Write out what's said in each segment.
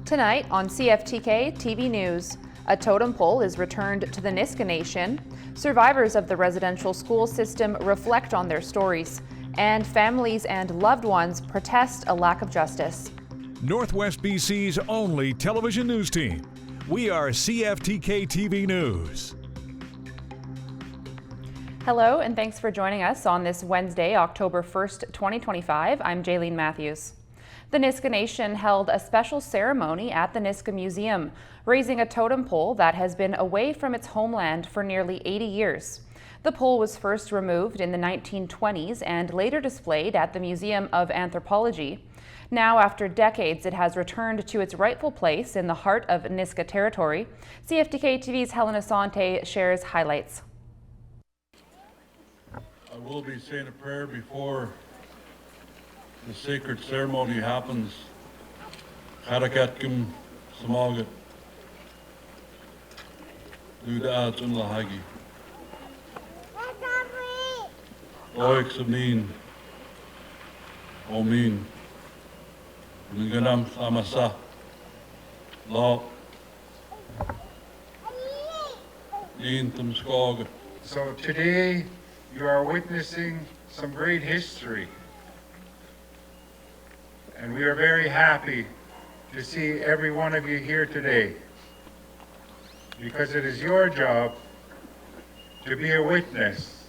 Tonight on CFTK-TV News, a totem pole is returned to the Niska Nation, survivors of the residential school system reflect on their stories, and families and loved ones protest a lack of justice. Northwest BC's only television news team. We are CFTK-TV News. Hello, and thanks for joining us on this Wednesday, October 1st, 2025. I'm Jaylene Mathews. The Niska Nation held a special ceremony at the Niska Museum, raising a totem pole that has been away from its homeland for nearly 80 years. The pole was first removed in the 1920s and later displayed at the Museum of Anthropology. Now, after decades, it has returned to its rightful place in the heart of Niska territory. CFTK-TV's Helen Asante shares highlights. I will be saying a prayer before the sacred ceremony happens. Charakatkum Samagat. Duda Atun Lahagi. Oik Samin. Omin. Nganam Samasa. Law. Intum Skog. So today you are witnessing some great history. And we are very happy to see every one of you here today, because it is your job to be a witness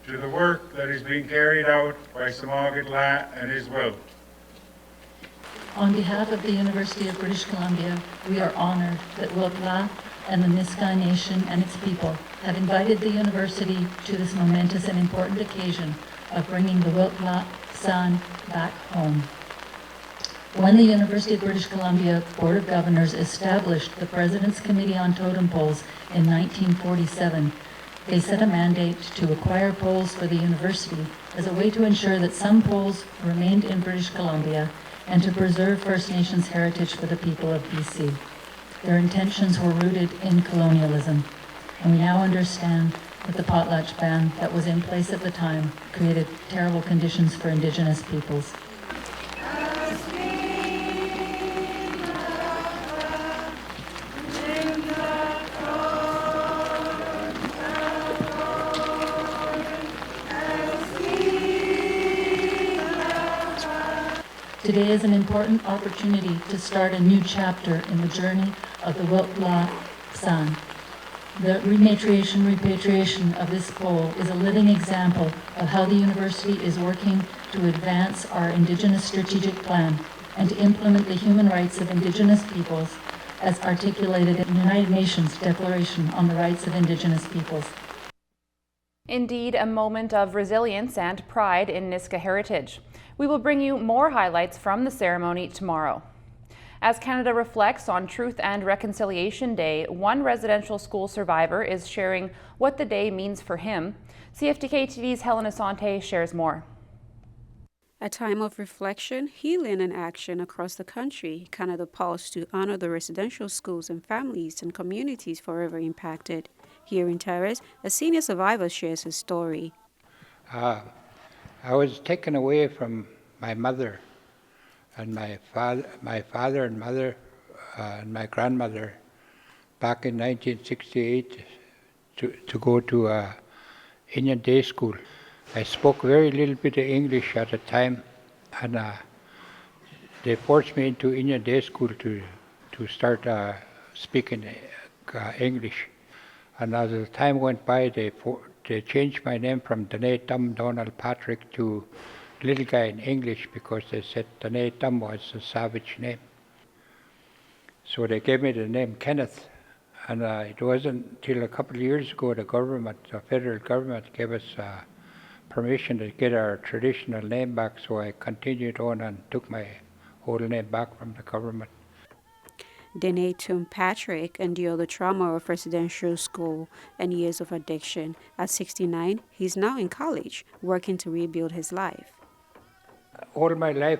to the work that is being carried out by Samagat La and his will. On behalf of the University of British Columbia, we are honored that Wilkla and the Niska Nation and its people have invited the university to this momentous and important occasion of bringing the Wilkla San back home. When the University of British Columbia Board of Governors established the President's Committee on Totem Poles in 1947, they set a mandate to acquire poles for the university as a way to ensure that some poles remained in British Columbia and to preserve First Nations heritage for the people of BC. Their intentions were rooted in colonialism, and we now understand that the potlatch ban that was in place at the time created terrible conditions for Indigenous peoples. Today is an important opportunity to start a new chapter in the journey of the Wilkla San. The repatriation of this pole is a living example of how the university is working to advance our Indigenous strategic plan and to implement the human rights of Indigenous peoples as articulated in the United Nations Declaration on the Rights of Indigenous Peoples. Indeed, a moment of resilience and pride in Niska heritage. We will bring you more highlights from the ceremony tomorrow. As Canada reflects on Truth and Reconciliation Day, one residential school survivor is sharing what the day means for him. CFTK-TV's Helen Asante shares more. A time of reflection, healing, and action across the country, Canada paused to honor the residential schools and families and communities forever impacted. Here in Terrace, a senior survivor shares his story. I was taken away from my mother and my father and mother and my grandmother back in 1968 to go to Indian day school. I spoke very little bit of English at the time, and they forced me into Indian day school to start speaking English. And as the time went by, they changed my name from Danae Tum Donald Patrick to Little Guy in English, because they said Danae Tum was a savage name. So they gave me the name Kenneth. And it wasn't until a couple of years ago the federal government gave us permission to get our traditional name back, so I continued on and took my old name back from the government. Danae Tum Patrick endured the trauma of residential school and years of addiction. At 69, he's now in college, working to rebuild his life. All my life,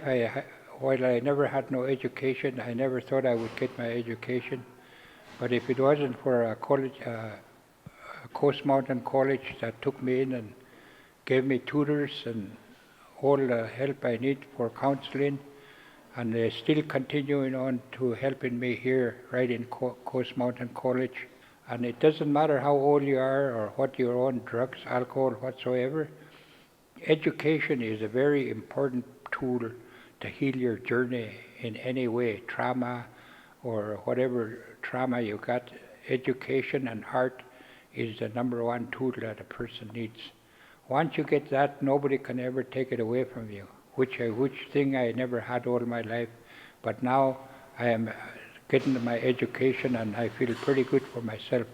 while I never had no education, I never thought I would get my education. But if it wasn't for a college, Coast Mountain College that took me in and gave me tutors and all the help I need for counseling, and they're still continuing on to helping me here right in Coast Mountain College. And it doesn't matter how old you are or what you're on, drugs, alcohol, whatsoever. Education is a very important tool to heal your journey in any way, trauma or whatever trauma you got. Education and art is the #1 tool that a person needs. Once you get that, nobody can ever take it away from you, which thing I never had all my life. But now I am getting my education and I feel pretty good for myself.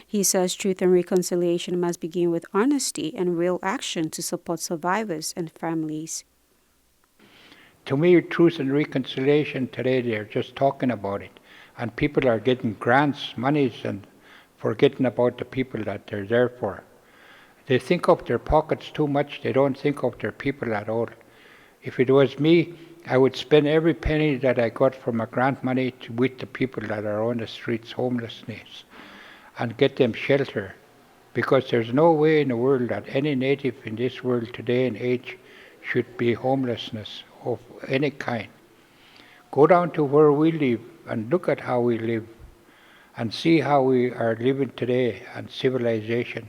He says truth and reconciliation must begin with honesty and real action to support survivors and families. To me, truth and reconciliation today, they're just talking about it. And people are getting grants, monies, and forgetting about the people that they're there for. They think of their pockets too much. They don't think of their people at all. If it was me, I would spend every penny that I got from a grant money with the people that are on the streets, homelessness, and get them shelter. Because there's no way in the world that any native in this world today and age should be homelessness of any kind. Go down to where we live and look at how we live and see how we are living today and civilization.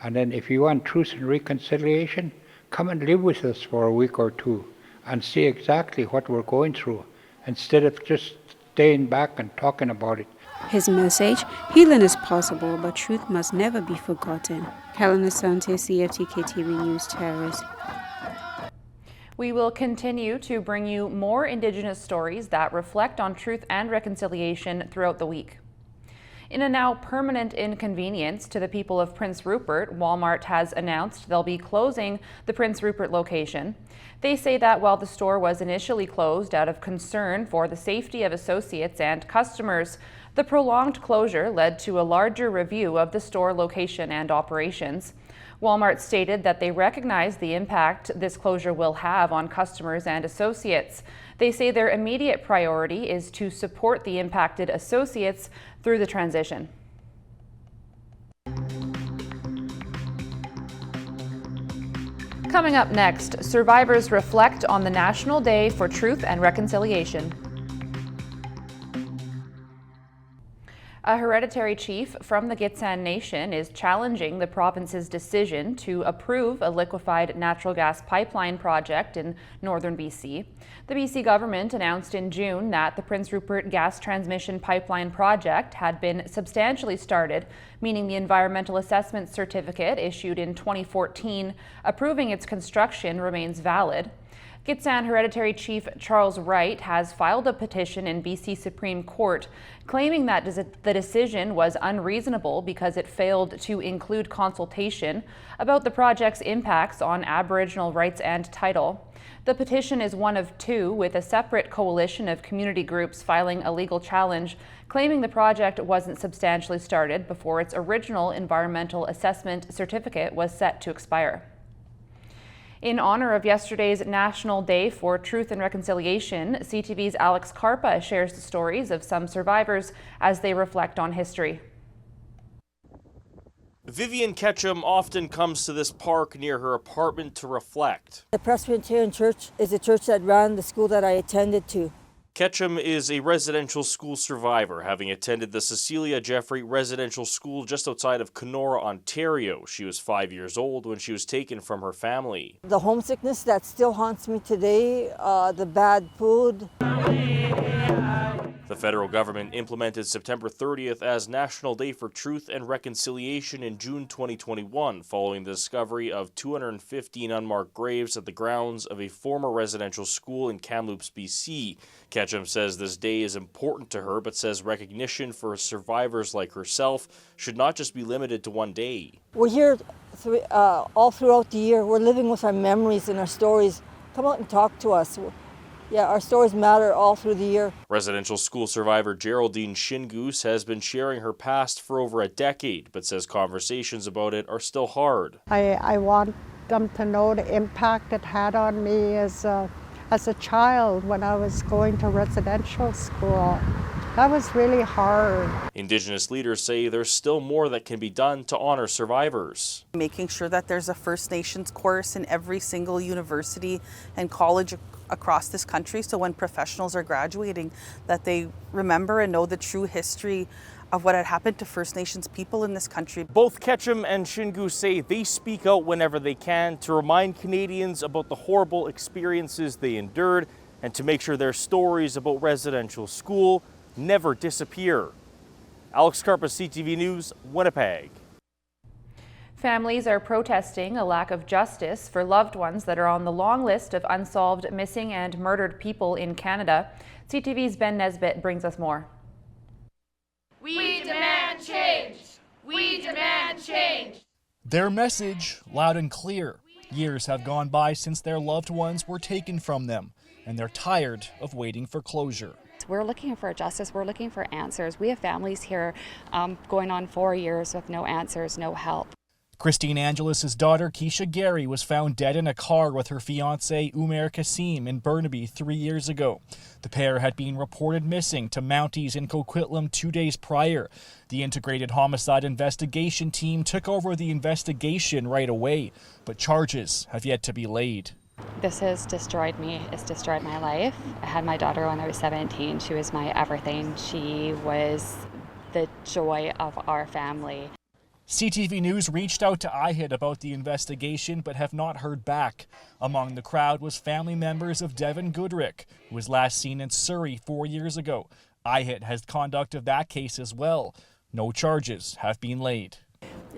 And then if you want truth and reconciliation, come and live with us for a week or two and see exactly what we're going through instead of just staying back and talking about it. His message, healing is possible, but truth must never be forgotten. Helen Asante, CFTK-TV News, Terrace. We will continue to bring you more Indigenous stories that reflect on truth and reconciliation throughout the week. In a now permanent inconvenience to the people of Prince Rupert, Walmart has announced they'll be closing the Prince Rupert location. They say that while the store was initially closed out of concern for the safety of associates and customers, the prolonged closure led to a larger review of the store location and operations. Walmart stated that they recognize the impact this closure will have on customers and associates. They say their immediate priority is to support the impacted associates through the transition. Coming up next, survivors reflect on the National Day for Truth and Reconciliation. A hereditary chief from the Gitxsan Nation is challenging the province's decision to approve a liquefied natural gas pipeline project in northern BC. The BC government announced in June that the Prince Rupert gas transmission pipeline project had been substantially started, meaning the environmental assessment certificate issued in 2014 approving its construction remains valid. Gitxsan Hereditary Chief Charles Wright has filed a petition in BC Supreme Court claiming that the decision was unreasonable because it failed to include consultation about the project's impacts on Aboriginal rights and title. The petition is one of two, with a separate coalition of community groups filing a legal challenge claiming the project wasn't substantially started before its original environmental assessment certificate was set to expire. In honor of yesterday's National Day for Truth and Reconciliation, CTV's Alex Karpa shares the stories of some survivors as they reflect on history. Vivian Ketchum often comes to this park near her apartment to reflect. The Presbyterian Church is a church that ran the school that I attended to. Ketchum is a residential school survivor, having attended the Cecilia Jeffrey Residential School just outside of Kenora, Ontario. She was 5 years old when she was taken from her family. The homesickness that still haunts me today, the bad food. The federal government implemented September 30th as National Day for Truth and Reconciliation in June 2021, following the discovery of 215 unmarked graves at the grounds of a former residential school in Kamloops, BC. Ketchum says this day is important to her, but says recognition for survivors like herself should not just be limited to one day. We're here all throughout the year. We're living with our memories and our stories. Come out and talk to us. Yeah, our stories matter all through the year. Residential school survivor Geraldine Shingoose has been sharing her past for over a decade, but says conversations about it are still hard. I want them to know the impact it had on me as a child when I was going to residential school. That was really hard. Indigenous leaders say there's still more that can be done to honor survivors. Making sure that there's a First Nations course in every single university and college across this country, so when professionals are graduating, that they remember and know the true history of what had happened to First Nations people in this country. Both Ketchum and Shingu say they speak out whenever they can to remind Canadians about the horrible experiences they endured and to make sure their stories about residential school never disappear. Alex Karpa, CTV News, Winnipeg. Families are protesting a lack of justice for loved ones that are on the long list of unsolved missing and murdered people in Canada. CTV's Ben Nesbitt brings us more. We demand change! We demand change! Their message, loud and clear. Years have gone by since their loved ones were taken from them, and they're tired of waiting for closure. We're looking for justice, we're looking for answers. We have families here going on 4 years with no answers, no help. Christine Angelis' daughter, Keisha Gary, was found dead in a car with her fiancé, Umair Kasim, in Burnaby 3 years ago. The pair had been reported missing to Mounties in Coquitlam 2 days prior. The Integrated Homicide Investigation Team took over the investigation right away, but charges have yet to be laid. This has destroyed me. It's destroyed my life. I had my daughter when I was 17. She was my everything. She was the joy of our family. CTV News reached out to IHIT about the investigation but have not heard back. Among the crowd was family members of Devin Goodrick, who was last seen in Surrey 4 years ago. IHIT has conduct of that case as well. No charges have been laid.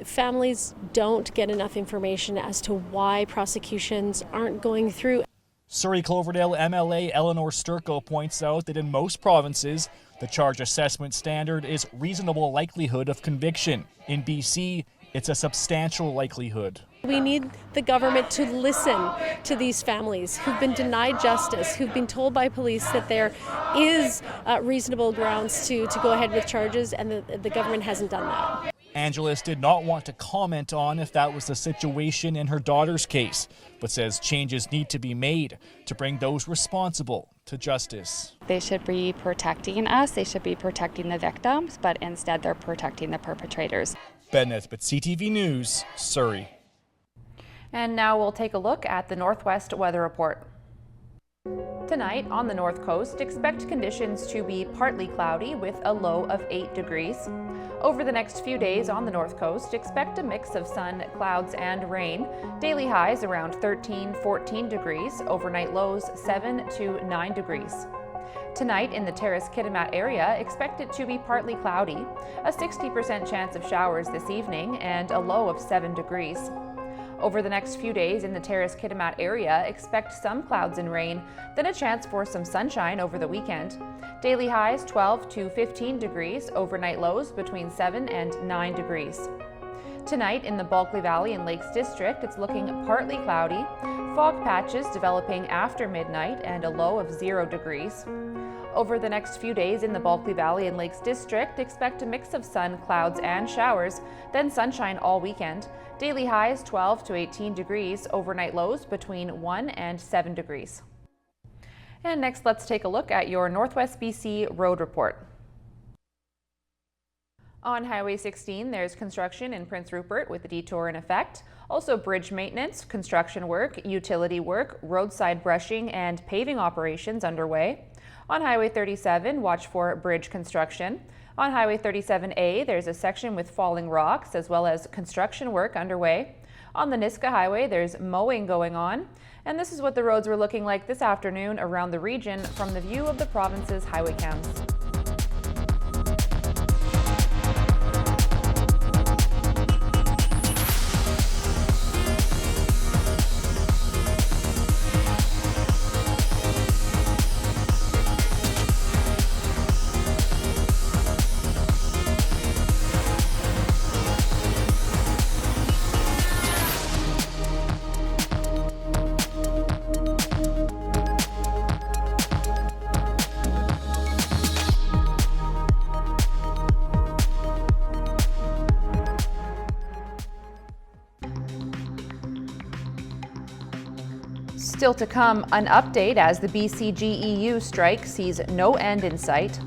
Families don't get enough information as to why prosecutions aren't going through. Surrey Cloverdale MLA Eleanor Sturko points out that in most provinces, the charge assessment standard is reasonable likelihood of conviction. In BC, it's a substantial likelihood. We need the government to listen to these families who've been denied justice, who've been told by police that there is reasonable grounds to go ahead with charges, and the government hasn't done that. Angelis did not want to comment on if that was the situation in her daughter's case, but says changes need to be made to bring those responsible to justice. They should be protecting us, they should be protecting the victims, but instead they're protecting the perpetrators. Ben Nesbitt, CTV News, Surrey. And now we'll take a look at the Northwest Weather Report. Tonight on the North Coast, expect conditions to be partly cloudy with a low of 8 degrees. Over the next few days on the North Coast, expect a mix of sun, clouds, and rain. Daily highs around 13-14 degrees, overnight lows 7 to 9 degrees. Tonight in the Terrace-Kitimat area, expect it to be partly cloudy, a 60% chance of showers this evening, and a low of 7 degrees. Over the next few days in the Terrace-Kitimat area, expect some clouds and rain, then a chance for some sunshine over the weekend. Daily highs 12 to 15 degrees, overnight lows between 7 and 9 degrees. Tonight in the Bulkley Valley and Lakes District, it's looking partly cloudy, fog patches developing after midnight, and a low of 0 degrees. Over the next few days in the Bulkley Valley and Lakes District, expect a mix of sun, clouds, and showers, then sunshine all weekend. Daily highs 12 to 18 degrees, overnight lows between 1 and 7 degrees. And next, let's take a look at your Northwest BC road report. On Highway 16, there's construction in Prince Rupert with a detour in effect. Also bridge maintenance, construction work, utility work, roadside brushing, and paving operations underway. On Highway 37, watch for bridge construction. On Highway 37A, there's a section with falling rocks as well as construction work underway. On the Niska Highway, there's mowing going on. And this is what the roads were looking like this afternoon around the region from the view of the province's highway cams. Still to come, an update as the BCGEU strike sees no end in sight.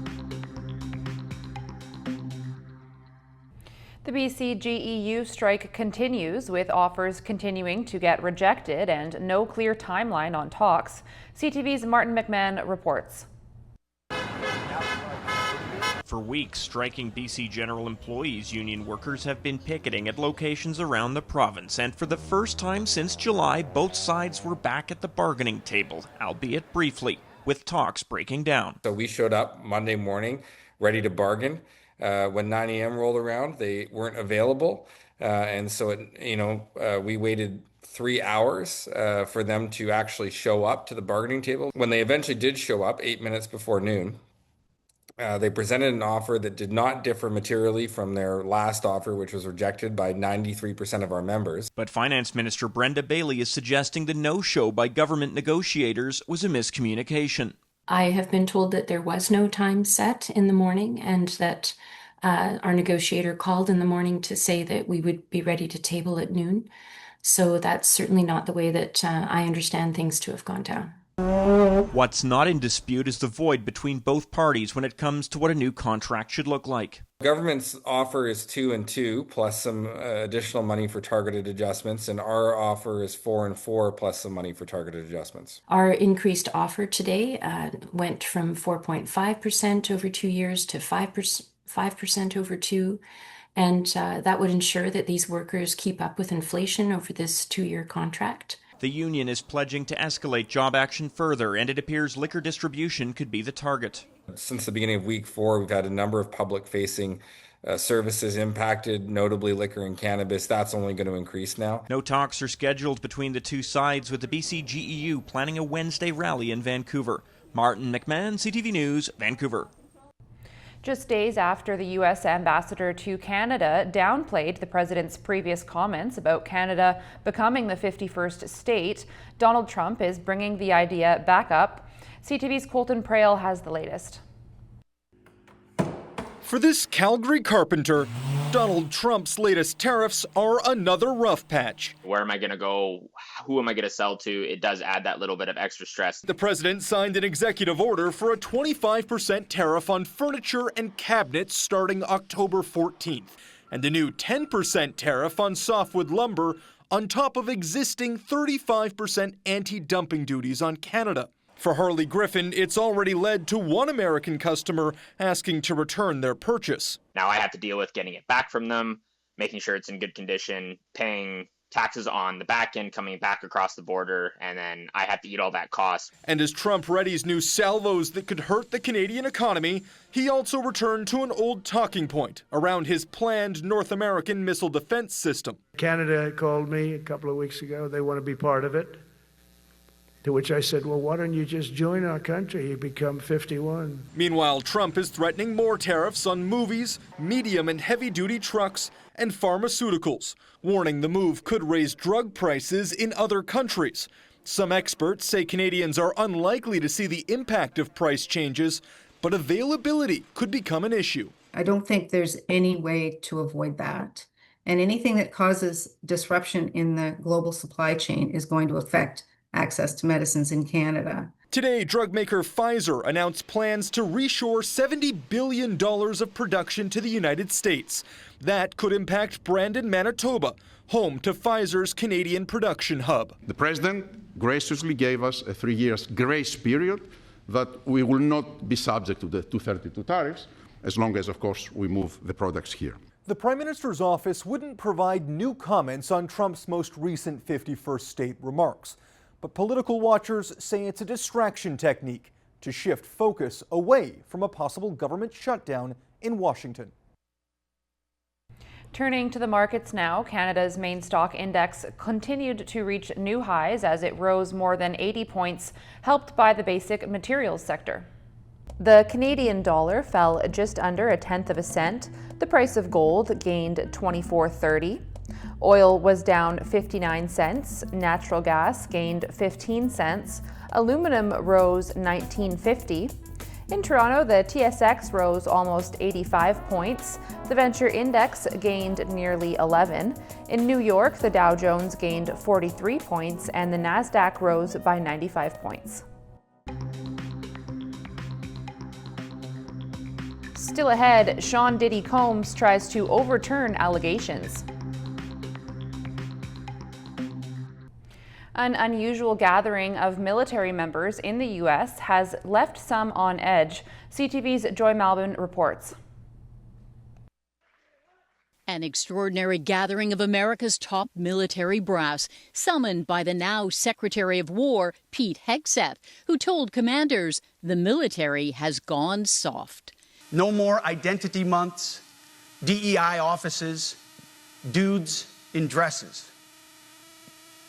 The BC GEU strike continues, with offers continuing to get rejected and no clear timeline on talks. CTV's Martin McMahon reports. For weeks, striking BC General Employees Union workers have been picketing at locations around the province, and for the first time since July, both sides were back at the bargaining table, albeit briefly, with talks breaking down. So we showed up Monday morning ready to bargain. When 9 a.m. rolled around, they weren't available, and so we waited 3 hours for them to actually show up to the bargaining table. When they eventually did show up, 8 minutes before noon, they presented an offer that did not differ materially from their last offer, which was rejected by 93% of our members. But Finance Minister Brenda Bailey is suggesting the no-show by government negotiators was a miscommunication. I have been told that there was no time set in the morning, and that our negotiator called in the morning to say that we would be ready to table at noon. So that's certainly not the way that I understand things to have gone down. What's not in dispute is the void between both parties when it comes to what a new contract should look like. Government's offer is 2 and 2 plus some additional money for targeted adjustments, and our offer is 4 and 4 plus some money for targeted adjustments. Our increased offer today went from 4.5% over 2 years to 5% over 2, and that would ensure that these workers keep up with inflation over this 2-year contract. The union is pledging to escalate job action further, and it appears liquor distribution could be the target. Since the beginning of week 4, we've had a number of public-facing services impacted, notably liquor and cannabis. That's only going to increase now. No talks are scheduled between the two sides, with the BC GEU planning a Wednesday rally in Vancouver. Martin McMahon, CTV News, Vancouver. Just days after the U.S. ambassador to Canada downplayed the president's previous comments about Canada becoming the 51st state, Donald Trump is bringing the idea back up. CTV's Colton Prale has the latest. For this Calgary carpenter, Donald Trump's latest tariffs are another rough patch. Where am I going to go? Who am I going to sell to? It does add that little bit of extra stress. The president signed an executive order for a 25% tariff on furniture and cabinets starting October 14th, and a new 10% tariff on softwood lumber on top of existing 35% anti-dumping duties on Canada. For Harley Griffin, it's already led to one American customer asking to return their purchase. Now I have to deal with getting it back from them, making sure it's in good condition, paying taxes on the back end, coming back across the border, and then I have to eat all that cost. And as Trump readies new salvos that could hurt the Canadian economy, he also returned to an old talking point around his planned North American missile defense system. Canada called me a couple of weeks ago. They want to be part of it. To which I said, well, why don't you just join our country? You become 51. Meanwhile, Trump is threatening more tariffs on movies, medium and heavy-duty trucks, and pharmaceuticals, warning the move could raise drug prices in other countries. Some experts say Canadians are unlikely to see the impact of price changes, but availability could become an issue. I don't think there's any way to avoid that. And anything that causes disruption in the global supply chain is going to affect access to medicines in Canada. Today, drug maker Pfizer announced plans to reshore $70 billion of production to the United States. That could impact Brandon, Manitoba, home to Pfizer's Canadian production hub. The president graciously gave us a 3-year grace period that we will not be subject to the 232 tariffs, as long as, of course, we move the products here. The Prime Minister's office wouldn't provide new comments on Trump's most recent 51st state remarks. But political watchers say it's a distraction technique to shift focus away from a possible government shutdown in Washington. Turning to the markets now, Canada's main stock index continued to reach new highs as it rose more than 80 points, helped by the basic materials sector. The Canadian dollar fell just under 1/10 cent. The price of gold gained $24.30. Oil was down 59 cents, natural gas gained 15 cents, aluminum rose 19.50. In Toronto, the TSX rose almost 85 points. The Venture Index gained nearly 11. In New York, the Dow Jones gained 43 points and the Nasdaq rose by 95 points. Still ahead, Sean Diddy Combs tries to overturn allegations. An unusual gathering of military members in the U.S. has left some on edge. CTV's Joy Malbon reports. An extraordinary gathering of America's top military brass, summoned by the now Secretary of War, Pete Hegseth, who told commanders the military has gone soft. No more identity months, DEI offices, dudes in dresses.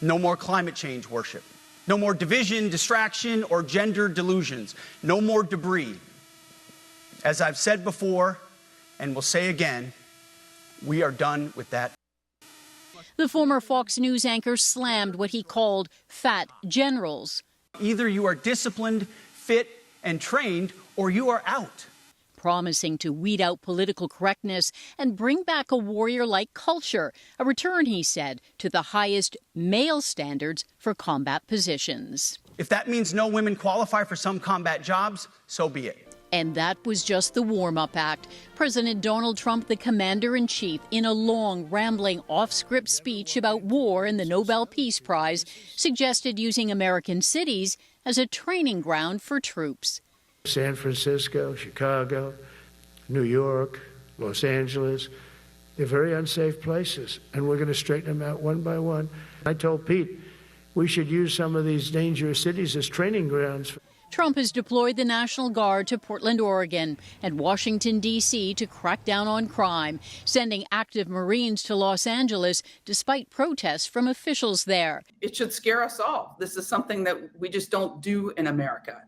No more climate change worship. No more division, distraction, or gender delusions. No more debris. As I've said before, and will say again, we are done with that. The former Fox News anchor slammed what he called fat generals. Either you are disciplined, fit, and trained, or you are out. Promising to weed out political correctness and bring back a warrior-like culture, a return, he said, to the highest male standards for combat positions. If that means no women qualify for some combat jobs, so be it. And that was just the warm-up act. President Donald Trump, the commander-in-chief, in a long, rambling, off-script speech about war and the Nobel Peace Prize, suggested using American cities as a training ground for troops. San Francisco, Chicago, New York, Los Angeles, they're very unsafe places, and we're going to straighten them out one by one. I told Pete we should use some of these dangerous cities as training grounds. Trump has deployed the National Guard to Portland, Oregon, and Washington, D.C. to crack down on crime, sending active Marines to Los Angeles despite protests from officials there. It should scare us all. This is something that we just don't do in America.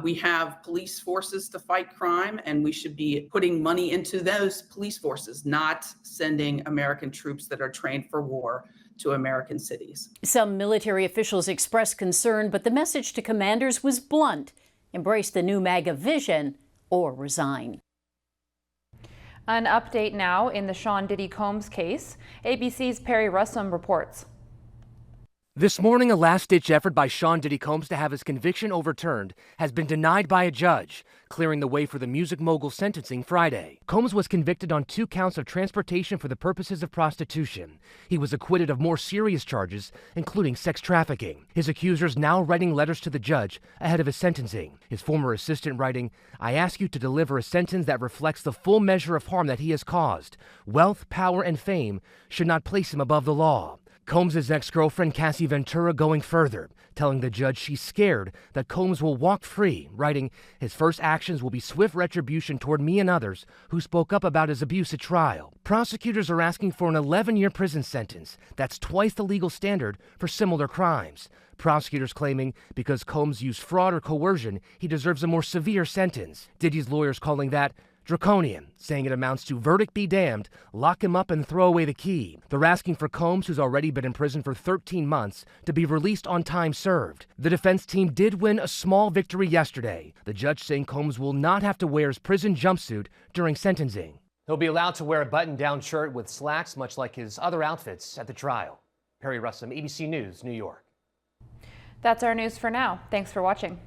We have police forces to fight crime, and we should be putting money into those police forces, not sending American troops that are trained for war to American cities. Some military officials expressed concern, but the message to commanders was blunt: embrace the new MAGA vision or resign. An update now in the Sean Diddy Combs case. ABC's Perry Russum reports. This morning, a last-ditch effort by Sean Diddy Combs to have his conviction overturned has been denied by a judge, clearing the way for the music mogul's sentencing Friday. Combs was convicted on 2 counts of transportation for the purposes of prostitution. He was acquitted of more serious charges, including sex trafficking. His accusers now writing letters to the judge ahead of his sentencing. His former assistant writing, "I ask you to deliver a sentence that reflects the full measure of harm that he has caused. Wealth, power, and fame should not place him above the law." Combs' ex-girlfriend Cassie Ventura going further, telling the judge she's scared that Combs will walk free, writing, "His first actions will be swift retribution toward me and others who spoke up about his abuse at trial." Prosecutors are asking for an 11-year prison sentence. That's twice the legal standard for similar crimes. Prosecutors claiming because Combs used fraud or coercion, he deserves a more severe sentence. Diddy's lawyers calling that draconian, saying it amounts to verdict be damned, lock him up and throw away the key. They're asking for Combs, who's already been in prison for 13 months, to be released on time served. The defense team did win a small victory yesterday, the judge saying Combs will not have to wear his prison jumpsuit during sentencing. He'll be allowed to wear a button-down shirt with slacks, much like his other outfits at the trial. Perry Russum, ABC News, New York. That's our news for now. Thanks for watching.